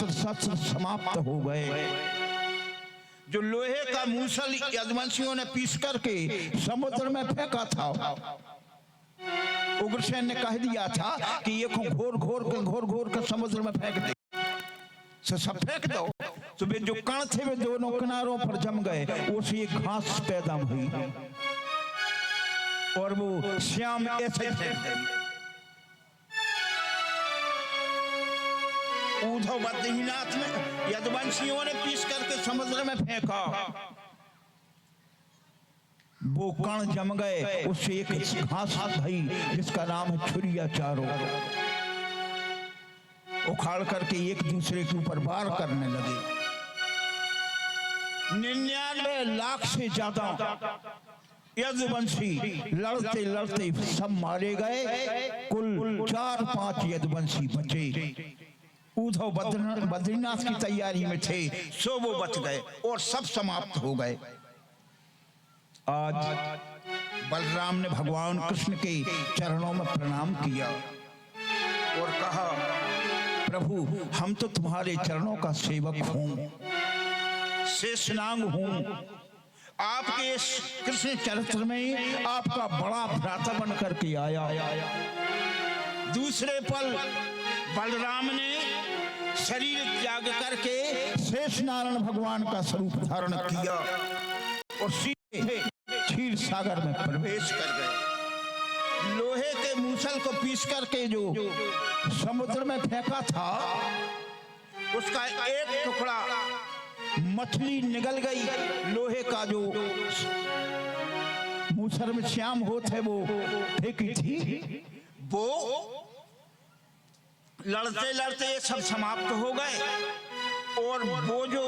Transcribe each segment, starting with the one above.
अस्त्र शस्त्र समाप्त हो गए। जो लोहे का मूसल यदुवंशियों ने पीस करके समुद्र में फेंका था, उग्रसेन ने कह दिया था कि ये घोर घोर के समुद्र में फेंक दे, सब फेंक दो। तो वे जो कण थे वे दोनों किनारों पर जम गए, उससे एक घास पैदा हुई और वो श्याम ऐसे फेंक दी। उद्धव बद्रीनाथ में यदुवंशियों ने पीस करके समुद्र में फेंका, वो कण जम गए, उससे एक घास भई जिसका नाम है छुरिया चारों, उखाड़ करके एक दूसरे के ऊपर वार करने लगे। 99 लाख से ज्यादा यदुवंशी लड़ते लड़ते सब मारे गए। कुल 4-5 यदुवंशी बचे। उद्धव बद्रीनाथ की तैयारी में थे, सो वो बच गए और सब समाप्त हो गए। आज बलराम ने भगवान कृष्ण के चरणों में प्रणाम किया और कहा, प्रभु हम तो तुम्हारे चरणों का सेवक हूं, शेषनाग हूं। आपके कृष्ण चरित्र में आपका बड़ा भ्राता बन करके आया। दूसरे पल बलराम ने शरीर त्याग करके शेषनारायण भगवान का स्वरूप धारण किया और सीधे क्षीर सागर में प्रवेश कर गए। लोहे के मूसल को पीस करके जो समुद्र में फेंका था, उसका एक टुकड़ा मछली निगल गई। लोहे का जो मूसल में श्याम होते वो फेंकी थी, वो लड़ते लड़ते ये सब समाप्त हो गए और वो जो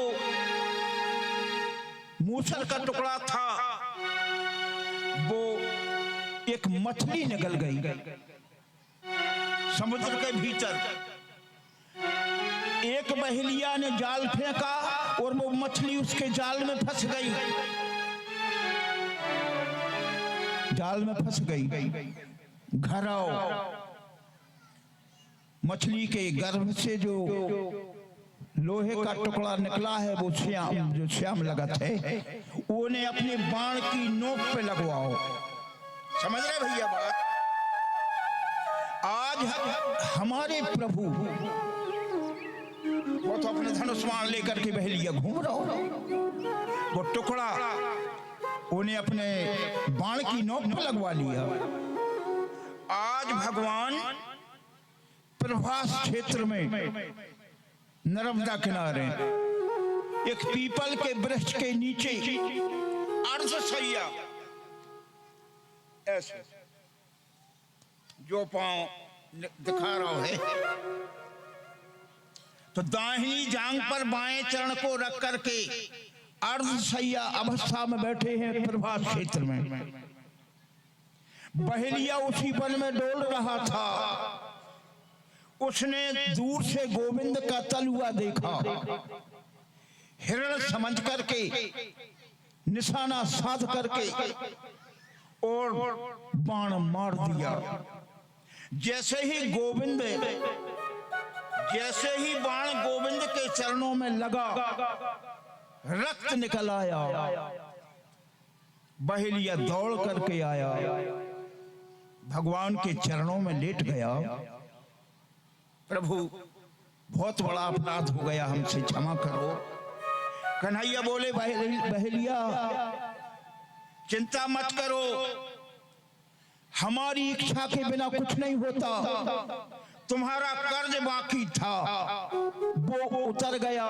मूसल का टुकड़ा था वो एक मछली निकल गई समुद्र के भीतर। एक बहेलिया ने जाल फेंका और वो मछली उसके जाल में फंस गई, जाल में फंस गई। घर आओ, मछली के गर्भ से जो लोहे का टुकड़ा निकला है वो जो श्याम लगत है, उन्हें अपने बाण की नोक पे लगवाओ। समझ रहे भैया बात? आज हमारे प्रभु वो तो अपने धनुष बाण लेकर के बहेलिया घूम रहा हो, वो टुकड़ा उन्हें अपने बाण की नोक पे लगवा लिया। आज भगवान प्रभास क्षेत्र में नर्मदा किनारे एक पीपल के वृक्ष के नीचे अर्धशैया, ऐसे जो पांव दिखा रहा है, तो दाहिनी जांग पर बाएं चरण को रख करके अर्धशैया अवस्था में बैठे हैं प्रभास क्षेत्र में। बहेलिया उसी वन में डोल रहा था, उसने दूर से गोविंद का तलुआ देखा, हिरण समझ करके निशाना साध करके और बाण मार दिया। जैसे ही बाण गोविंद के चरणों में लगा, रक्त निकल आया। बहेलिया दौड़ करके आया, भगवान के चरणों में लेट गया। प्रभु बहुत बड़ा अपराध हो गया, हमसे क्षमा करो। कन्हैया बोले, बहेलिया चिंता मत करो, हमारी इच्छा के बिना कुछ नहीं होता। तुम्हारा कर्ज बाकी था, वो उतर गया,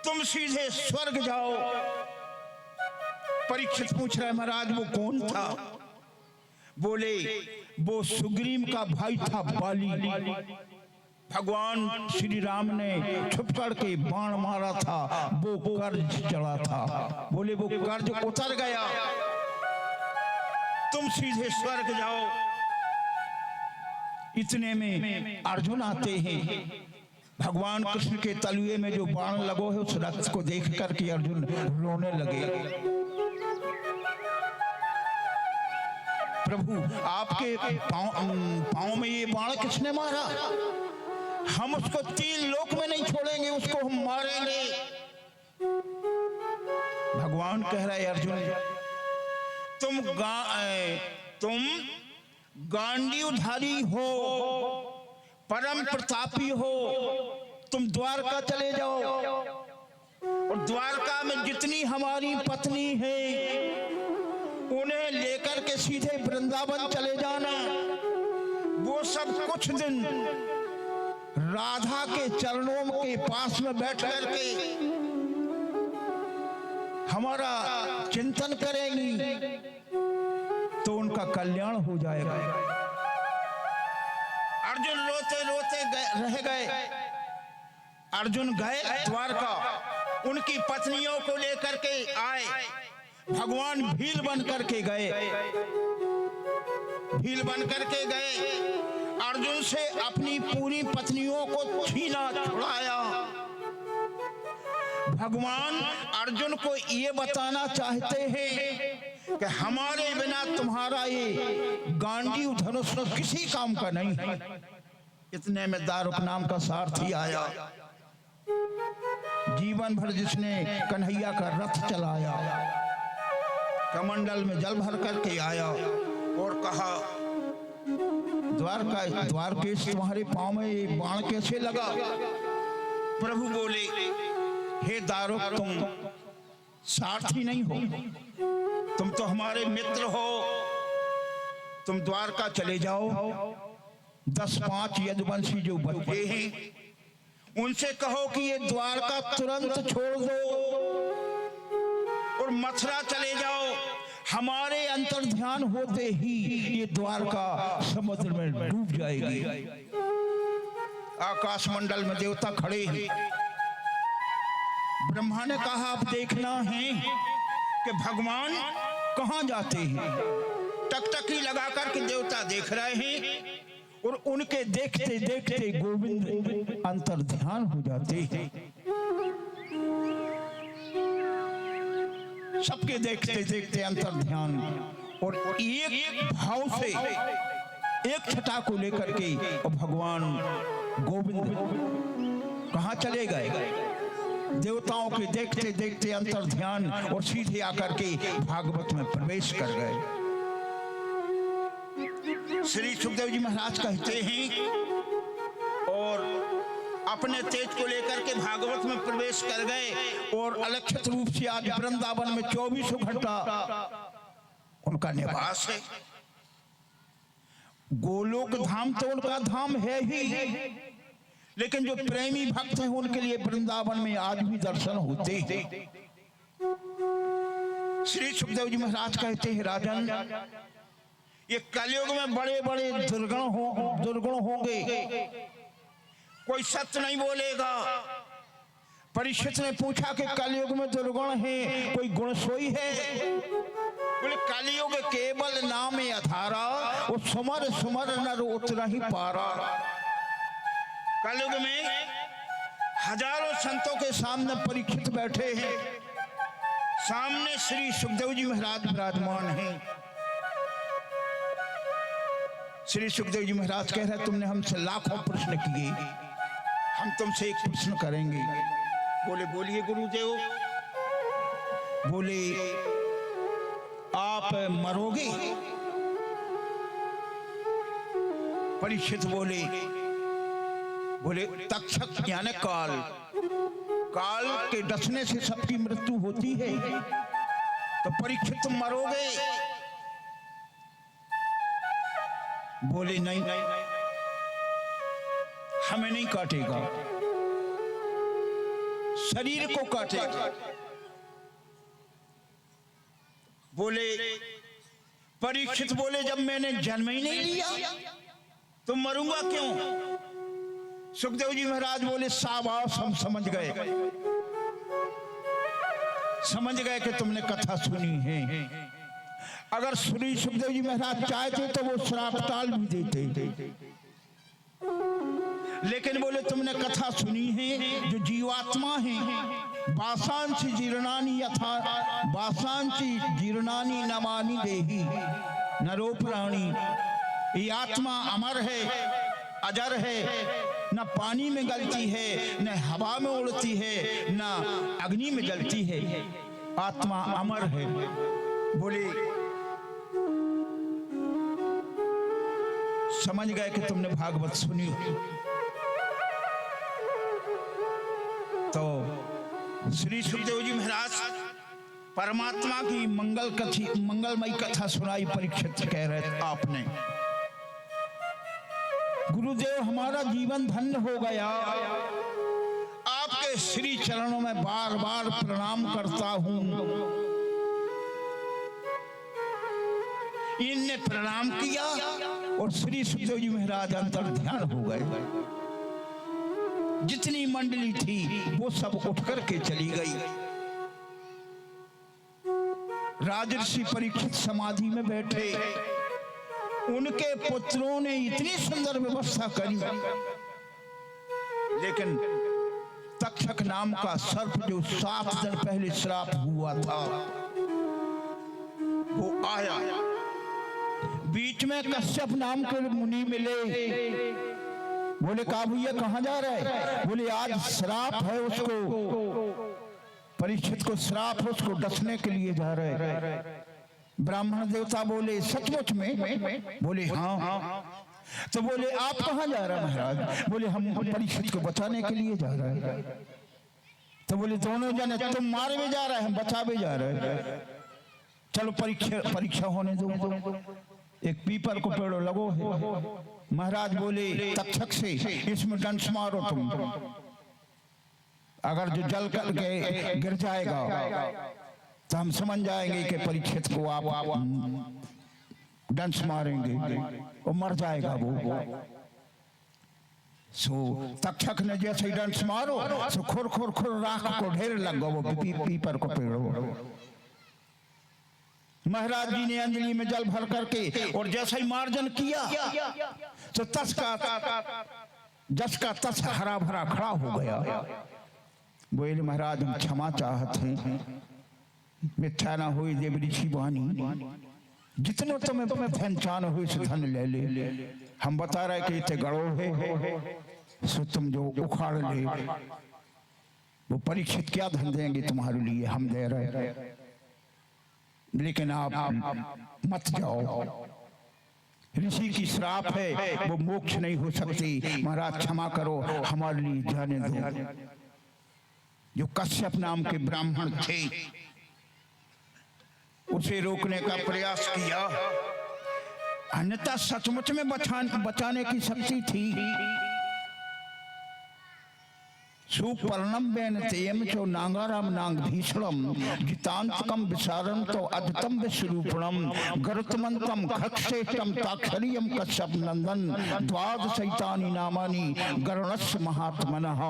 तुम सीधे स्वर्ग जाओ। परीक्षित पूछ रहे, महाराज वो कौन था? बोले, वो सुग्रीव का भाई था बाली। भगवान श्री राम ने छुप करके बाण मारा था, वो कर्ज चढ़ा था। बोले वो कर्ज उतर गया, तुम सीधे स्वर्ग जाओ। इतने में अर्जुन आते हैं। भगवान कृष्ण के तलुए में जो बाण लगो है, उस रक्त को देख करके अर्जुन रोने लगे। प्रभु आपके पांव में ये बाण किसने मारा? हम उसको 3 लोक में नहीं मारेंगे। भगवान कह रहे अर्जुन, तुम गांडीवधारी हो, परम प्रतापी हो, तुम द्वारका चले जाओ और द्वारका में जितनी हमारी पत्नी है उन्हें लेकर के सीधे वृंदावन चले जाना। वो सब कुछ दिन राधा के चरणों के पास में बैठ करके हमारा चिंतन करेंगी तो उनका कल्याण हो जाएगा। अर्जुन रोते रोते रह गए। अर्जुन गए द्वारका, उनकी पत्नियों को लेकर के आए। भगवान भील बन करके गए, भील बन करके गए। अर्जुन से अपनी पूरी पत्नियों को छीना छुड़ाया। भगवान अर्जुन को ये बताना चाहते हैं कि हमारे बिना तुम्हारा ये गांडीव धनुष किसी काम का नहीं है। इतने में दारुक नाम का सारथी आया, जीवन भर जिसने कन्हैया का रथ चलाया, कमंडल में जल भर करके आया और कहा, द्वारकेश तुम्हारे पांव में ये बाण कैसे लगा? प्रभु बोले, हे दारुक, तुम सारथी नहीं हो, तुम तो हमारे मित्र हो। तुम द्वारका चले जाओ, 10-5 यदुवंशी जो बच्चे हैं उनसे कहो कि ये द्वारका तुरंत छोड़ दो और मथुरा चले जाओ। हमारे अंतर्ध्यान होते ही ये द्वारका समुद्र में डूब जाएगी। आकाश मंडल में देवता खड़े हैं। ब्रह्मा ने कहा, अब देखना है कि भगवान कहां जाते हैं। टकटकी लगा करके देवता देख रहे हैं और उनके देखते देखते गोविंद अंतर्ध्यान हो जाते हैं। सबके देखते देखते अंतर्ध्यान, और एक भाव से एक छटा को लेकर के और भगवान गोविंद कहां चले गए? देवताओं के देखते देखते अंतर्ध्यान और सीधे आकर के भागवत में प्रवेश कर गए। श्री सुखदेव जी महाराज कहते हैं और अपने तेज को लेकर के भागवत में प्रवेश कर गए और अलक्षित रूप से आज वृंदावन में 24 घंटा उनका निवास है। गोलोक धाम तो उनका धाम है ही, लेकिन जो प्रेमी भक्त हैं उनके लिए वृंदावन में आज भी दर्शन होते हैं। श्री सुखदेव जी महाराज कहते हैं, राजन, ये कलयुग में बड़े बड़े दुर्गुण होंगे, कोई सत्य नहीं बोलेगा। परीक्षित ने पूछा कि कलयुग में दुर्गुण है, कोई गुण सोई है? बोले, कलयुग केवल नाम अधारा, वो सुमर सुमर नर उतरा ही पारा। कलयुग में हजारों संतों के सामने परीक्षित बैठे हैं, सामने श्री सुखदेव जी महाराज विराजमान हैं। श्री सुखदेव जी महाराज कह रहे, तुमने हमसे लाखों प्रश्न किए, हम तुमसे एक प्रश्न करेंगे। बोले, बोलिए गुरुदेव। बोले, आप मरोगे? परीक्षित बोले तक्षक यानी काल के डसने से सबकी मृत्यु होती है, तो परीक्षित तुम मरोगे? बोले, नहीं, हमें नहीं काटेगा, शरीर को काटेगा। बोले, परीक्षित बोले, जब मैंने जन्म ही नहीं लिया तो मरूंगा क्यों? सुखदेव जी महाराज बोले, शाबाश, हम समझ गए कि तुमने कथा सुनी है। अगर श्री सुखदेव जी महाराज चाहते तो वो श्राप टाल भी देते, लेकिन बोले, तुमने कथा सुनी है, जो जीवात्मा है, बासांसी जीर्णानी यथा बासांसी जीर्णानी नमानि देहि नरो प्राणी। ये आत्मा अमर है, अजर है, न पानी में गलती है, न हवा में उड़ती है, न अग्नि में जलती है। आत्मा अमर है। बोले समझ गए कि तुमने भागवत सुनी। तो श्री सुखदेव जी महाराज परमात्मा की मंगलमयी कथा सुनाई। परीक्षित कह रहे थे आपने, गुरुदेव हमारा जीवन धन्य हो गया, आपके श्री चरणों में बार बार प्रणाम करता हूं। इनने प्रणाम किया और श्री सुखदेव जी महाराज अंतर ध्यान हो गए। जितनी मंडली थी वो सब उठ करके चली गई। राजर्षि परीक्षित समाधि में बैठे। उनके पुत्रों ने इतनी सुंदर व्यवस्था करी, लेकिन तक्षक नाम का सर्प जो 7 दिन पहले श्राप हुआ था वो आया। बीच में कश्यप नाम के मुनि मिले। बोले काबू ये कहां जा रहा है? बोले आज श्राप है उसको, परीक्षित को श्राप है, उसको डसने के लिए जा रहे हैं। ब्राह्मण देवता बोले सचमुच में? बोले हाँ। तो बोले आप कहां जा रहे हैं महाराज? बोले हम परीक्षित को बचाने के लिए जा रहे हैं। तो बोले दोनों जने, तुम मारे में जा रहे हैं, हम बचा भी जा रहे हैं। चलो परीक्षा होने दो। एक पीपल को पेड़ो लगो है। महाराज बोले तक्षक से, इसमें डंस मारो तुम, अगर जो जल करके गिर जाएगा तो हम समझ जाएंगे कि परीक्षित को आप डंस मारेंगे और मर जाएगा वो। सो तक्षक ने जैसे ही डंस मारो सो खुर खुर खुर राख को ढेर लग गो वो पीपर को पेड़ो। महाराज जी ने अंजलि में जल भर करके और जैसा ही मार्जन किया तो तस का हरा भरा खड़ा हो गया। बोले महाराज हम क्षमा चाहते हैं, मिथ्या ना हुई देव ऋषि वाणी, जितने तुम्हें पहचान हुई से धन ले ले। हम बता रहे कि इतने गड़ो है सो तुम जो उखाड़ ले, वो परीक्षित क्या धन देंगे तुम्हारे लिए, हम दे रहे, लेकिन आप मत जाओ, ऋषि की श्राप है, वो मोक्ष नहीं हो सकती। महाराज क्षमा करो, हमारे लिए जाने दो। जो कश्यप नाम के ब्राह्मण थे उसे रोकने का प्रयास किया, अन्यथा सचमुच में बचाने की शक्ति थी। सुपर्णम बेनतेयम चो नांगाराम नांग भीषणम जितांतकम विसारम तो अद्तम विश्वरूपणम गरुतमंतम खक्षेष्टम ताक्षरियम कश्यप नंदन द्वादशैतानि नामानि गरुणस्य महात्मनः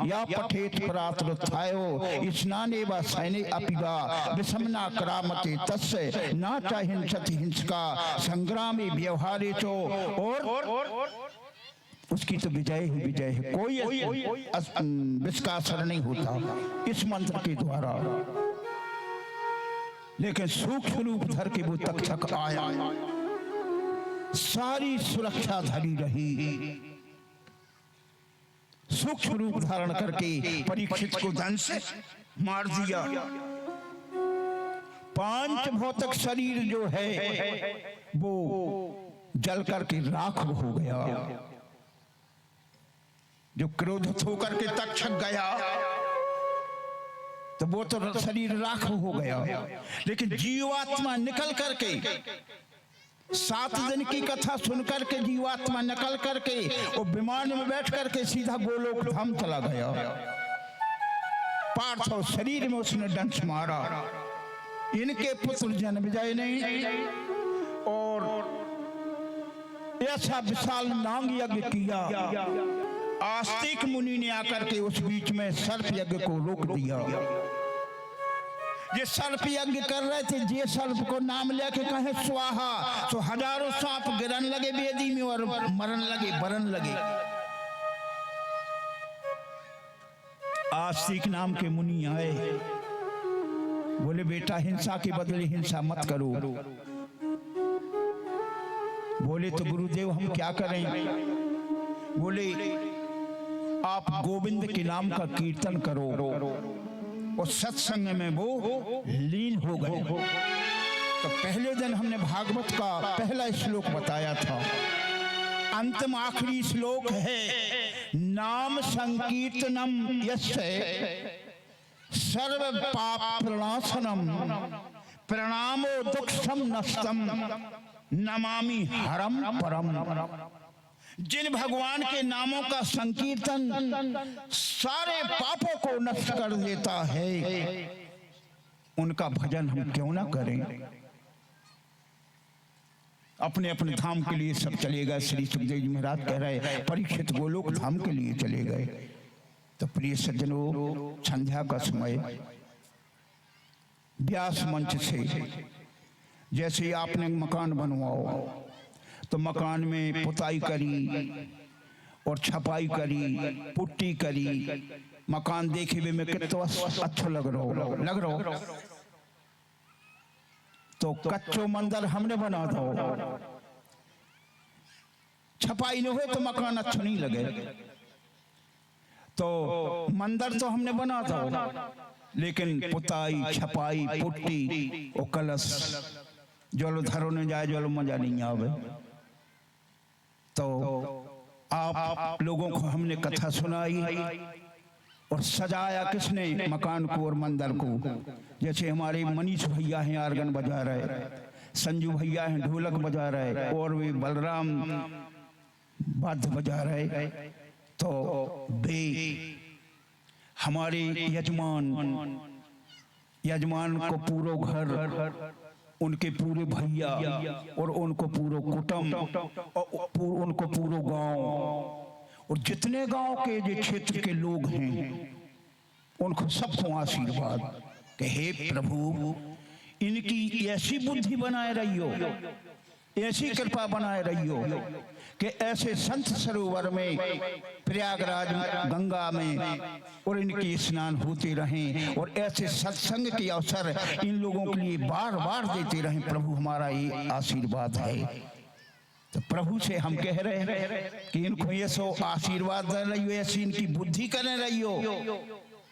या पठेत परातरुत्थायो स्नाने व सैने अपिवा विषमना करामते तस्य न च हिंसति हिंसका संग्रामे व्यवहारे चो। और उसकी तो विजय ही विजय है, कोई विष का असर नहीं होता इस मंत्र के द्वारा। लेकिन सूक्ष्म रूप धर के वो तक्षक आया, सारी सुरक्षा धरी रही, सूक्ष्म रूप धारण करके परीक्षित को धनुष से मार दिया। 5 भौतिक शरीर जो है वो जल करके राख हो गया। जो क्रोधित होकर के तक्षक गया तो वो तो शरीर राख हो गया, लेकिन जीवात्मा निकल करके 7 दिन की कथा सुनकर के जीवात्मा निकल करके वो विमान में बैठ करके सीधा गोलोक धाम चला गया। पार्थिव शरीर में उसने डंस मारा। इनके पुत्र जन्मेजय ने और ऐसा विशाल नांग यज्ञ किया। आस्तिक मुनि ने आकर के उस बीच में सर्प यज्ञ को रोक दिया। ये सर्प यज्ञ कर रहे थे, जे सर्प को नाम लेके कहे स्वाहा तो हजारों सांप गिरन लगे वेदी में और मरन लगे, बरन लगे। आस्तिक नाम के मुनि आए, बोले बेटा हिंसा के बदले हिंसा मत करो। बोले तो गुरुदेव हम क्या करें? बोले आप गोविंद के नाम का कीर्तन करो। और सत्संग में वो लीन हो गए। तो पहले दिन हमने भागवत का पहला श्लोक बताया था। अंतिम आखिरी श्लोक है, नाम संकीर्तनम यस्य सर्व पाप प्रणाशनम प्रणामो दुःखम नष्टम नमामि हरम परम। जिन भगवान के नामों का संकीर्तन सारे पापों को नष्ट कर देता है, उनका भजन हम क्यों ना करें। अपने अपने धाम के लिए सब चले गए। श्री सुखदेव जी महाराज कह रहे परीक्षित गोलोक धाम के लिए चले गए। तो प्रिय सज्जनों, संध्या का समय व्यास मंच से जैसे आपने मकान बनवाओ तो मकान में पुताई करी और छपाई करी, पुट्टी करी, मकान देखे हुए में कितना अच्छा लग रहा हो। तो कच्चो मंदिर हमने बना दो, छपाई नहीं हुए तो मकान अच्छा नहीं लगे। तो मंदिर तो हमने बना दो, लेकिन पुताई, छपाई, पुट्टी और कलश जल धरो न जाए, जल मजा नहीं आवे। तो आप लोगों को हमने कथा सुनाई और सजाया किसने मकान को और मंदिर को। जैसे हमारे मनीष भैया हैं आर्गन बजा रहे, संजू भैया हैं ढोलक बजा रहे, और भी बलराम वाद्य बजा रहे। तो वे हमारे यजमान को पूरा घर, उनके पूरे भैया और उनको पूरा कुटुंब और उनको पूरा गांव और जितने गांव के जो क्षेत्र के लोग हैं, उनको सबको आशीर्वाद कि हे प्रभु, इनकी ऐसी बुद्धि बनाए रहियो, ऐसी कृपा बनाए रहियो कि ऐसे संत सरोवर में, प्रयागराज गंगा में और इनके स्नान होते रहें और ऐसे सत्संग के अवसर इन लोगों के लिए बार बार देते रहें। प्रभु हमारा ये आशीर्वाद है। तो प्रभु से हम कह रहे हैं कि इनको ये सो आशीर्वाद दे रहियो, ऐसी इनकी बुद्धि करने रहियो।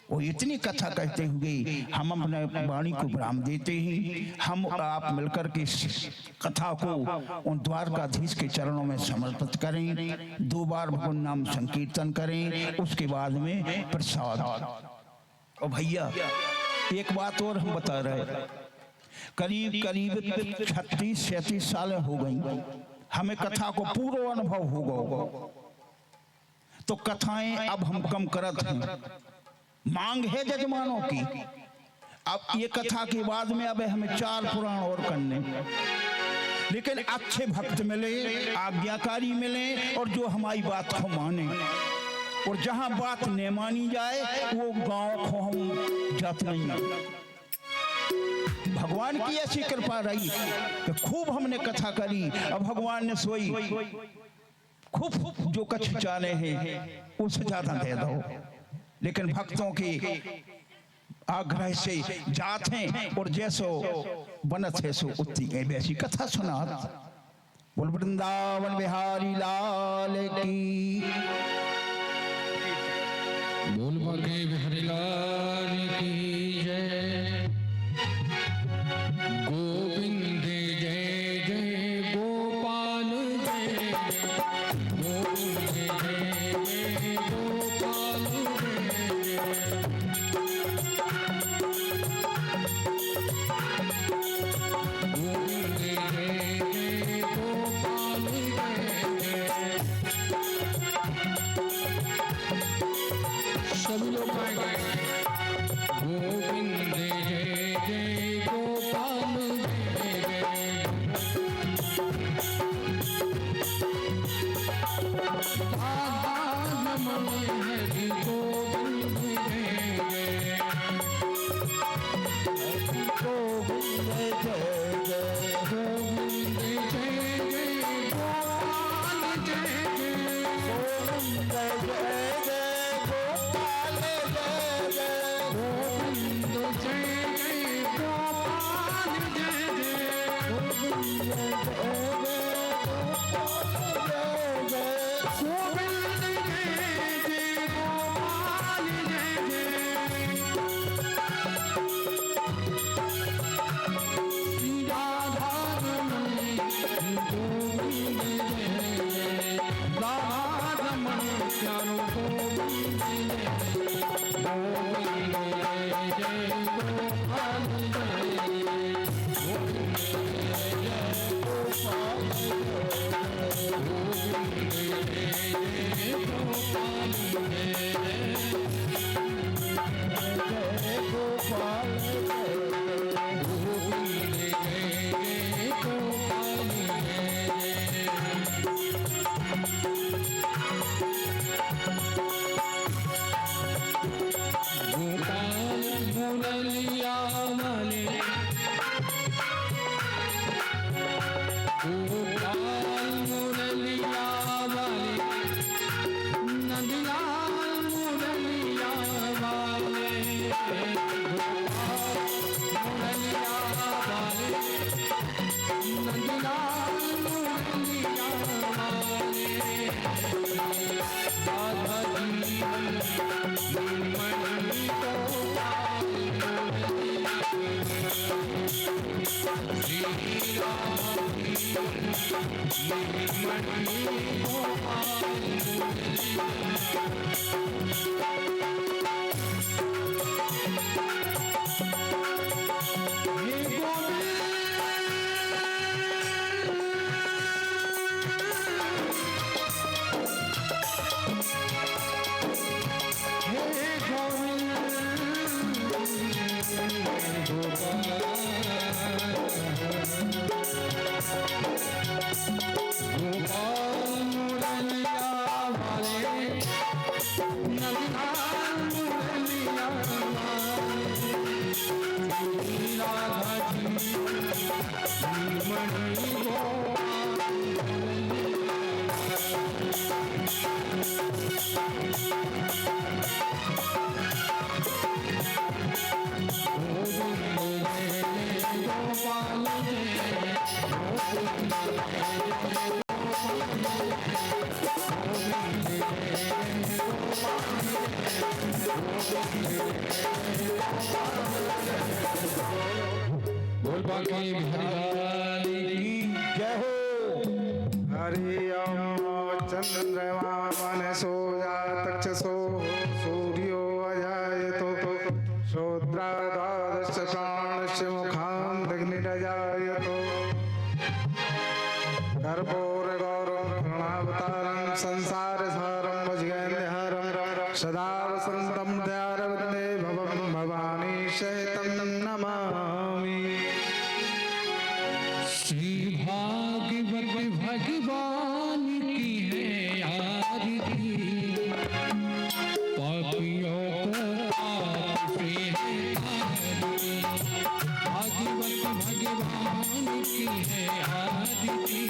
और इतनी कथा कहते हुए हम अपने वाणी को विराम देते हैं। हम आप मिलकर के कथा को उन द्वारकाधीश के चरणों में समर्पित करें। 2 बार भगवान नाम संकीर्तन करें, उसके बाद में प्रसाद। और भैया एक बात और हम बता रहे, करीब 36-37 साल हो गई हमें कथा को पूरा अनुभव हो गया। तो कथाएं अब हम कम करत हैं, मांग है जजमानों की। अब ये कथा के बाद में अब हमें 4 पुराण और करने, लेकिन अच्छे भक्त मिले, आज्ञाकारी मिले और जो हमारी बात को माने। और जहां बात न मानी जाए वो गांव को हम जात नहीं। भगवान की ऐसी कृपा रही कि खूब हमने कथा करी। अब भगवान ने सोई खूब जो कछ चाले हैं उससे ज्यादा दे दो, लेकिन भक्तों के आग्रह से जात हैं और जैसो बनत है सो उतनी वैसी कथा सुना। बोल वृंदावन बिहारी लाल की, बोल बाके बिहारी लाल की जय। गोविंद जय जय गोपाल जय, गोविंद जय जय गोपाल सब लोग गोविंद जय जय गोपाल जय जय। नमन हरि गोविंद जय जय, गोविंद जय जय गोविंद जय जय गोपाल जय जय, गोविंद जय जय गोपाल जय जय, गोविंद बोल बाकी बिहारी की जय हो। हरि ओम चंद्रमा मनसो जातक्षसो सूर्यो अजायतो शूद्राद्वादश प्राणस्य मुखादग्निरजायतो कर्पूरगौरं प्रणवावतारं संसारसारं भुजगेन्द्रहरं सदा वसन्तं दयारवन्दे भवं भवानी सहितं नमामि। श्री भागवत भगवान की है आरती पापियों को पाप से है आरती भागवत भगवान की है आरती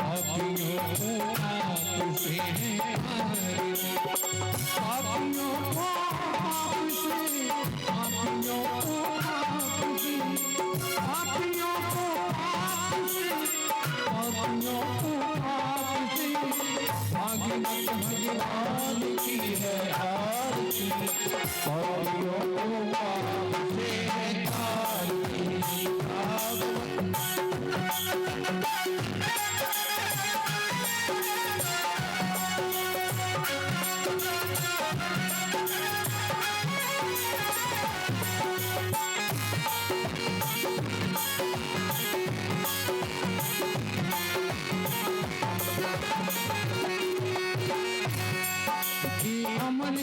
पापियों को पाप से है आरती पापियों को पाप से पापियों को पाप से पापियों को पाप से पापियों को पाप से भागवत भगवान की है आरती पापियों को पाप से है आरती अमर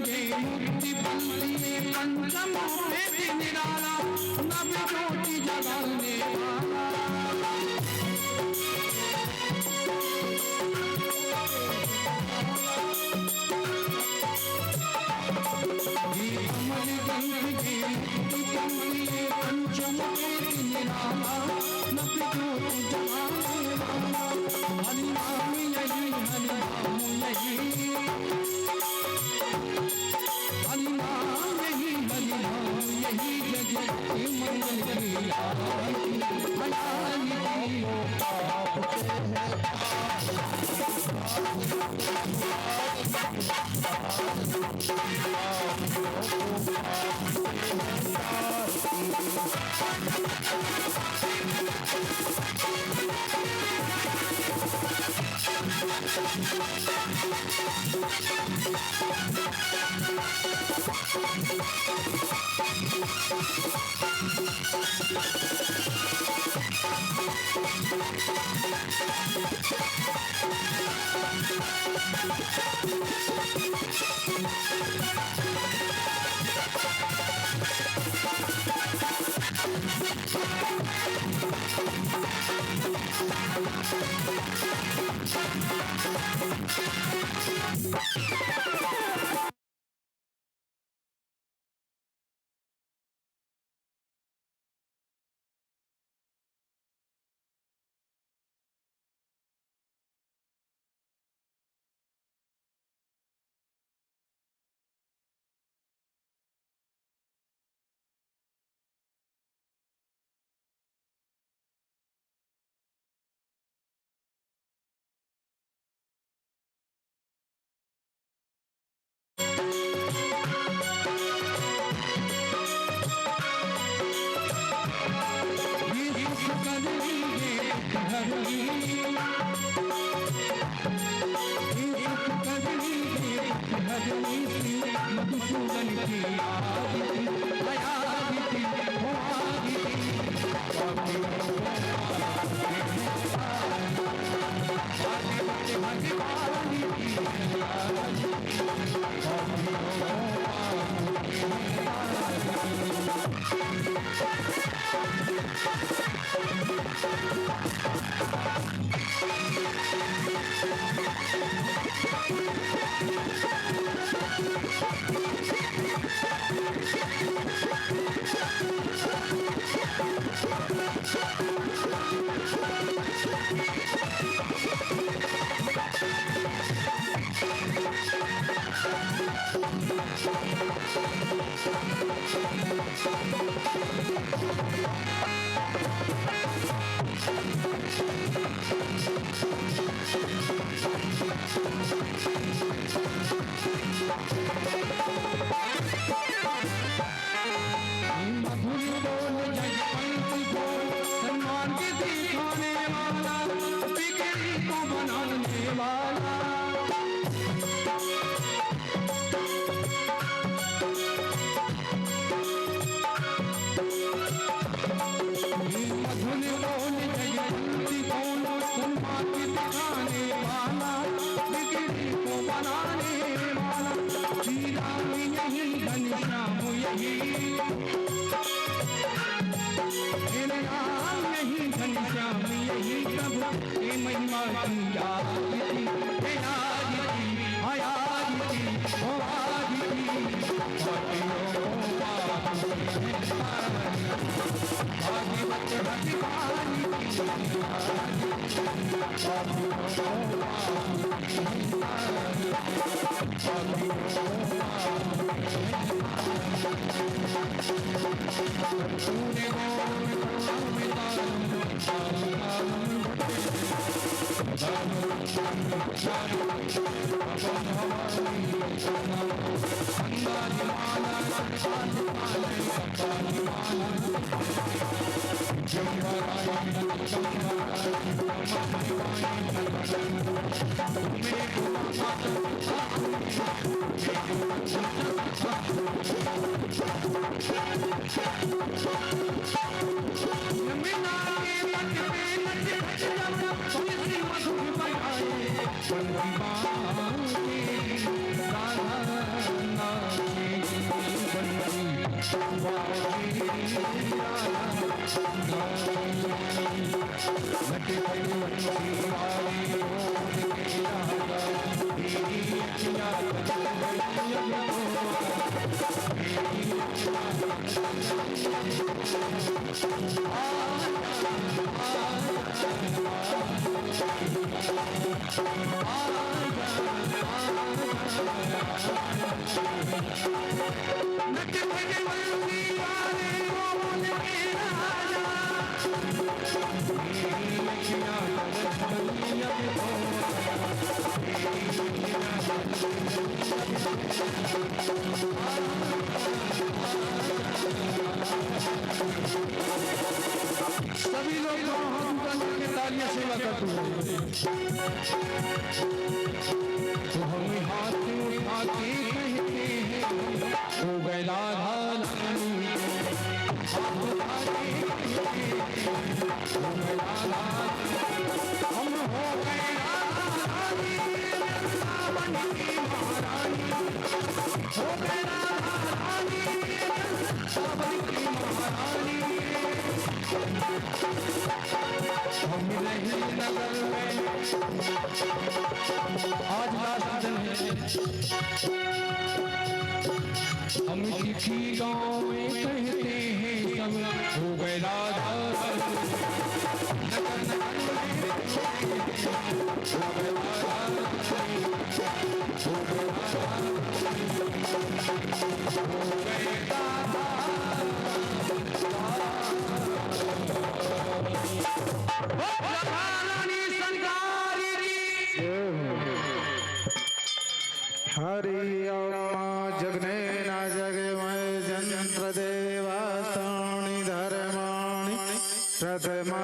गए मुक्ति बंदिए पंचम वेद निराला नव ज्योति जगाने वाला अमर गए मुक्ति बंदिए पंचम वेद निराला नव ज्योति जगाने वाला हरि नाम यही हरि नाम यही हरि नाम यही जगत के मंगल की आरती की आदिति आदिति ओ आदिति सभी लोग हाथ उठाने के तालियां सेवा करते हुए तो हम हाथ उठाते कहते हैं हो गए राधा रानी हाथ उठाते हो गए राधा हम हो गए राधा रानी वृंदावन की महारानी हो गए राधा रानी वृंदावन की महारानी हम नहीं नगर में आज लास्ट दिन है हम किसी गाँव में कहते हैं सब हो गए राधा नगर नगर में हो गए राधा हो गए राधा हरि ओम जगने न जगमय जंत्र देवास्तानि धर्माणि प्रथमा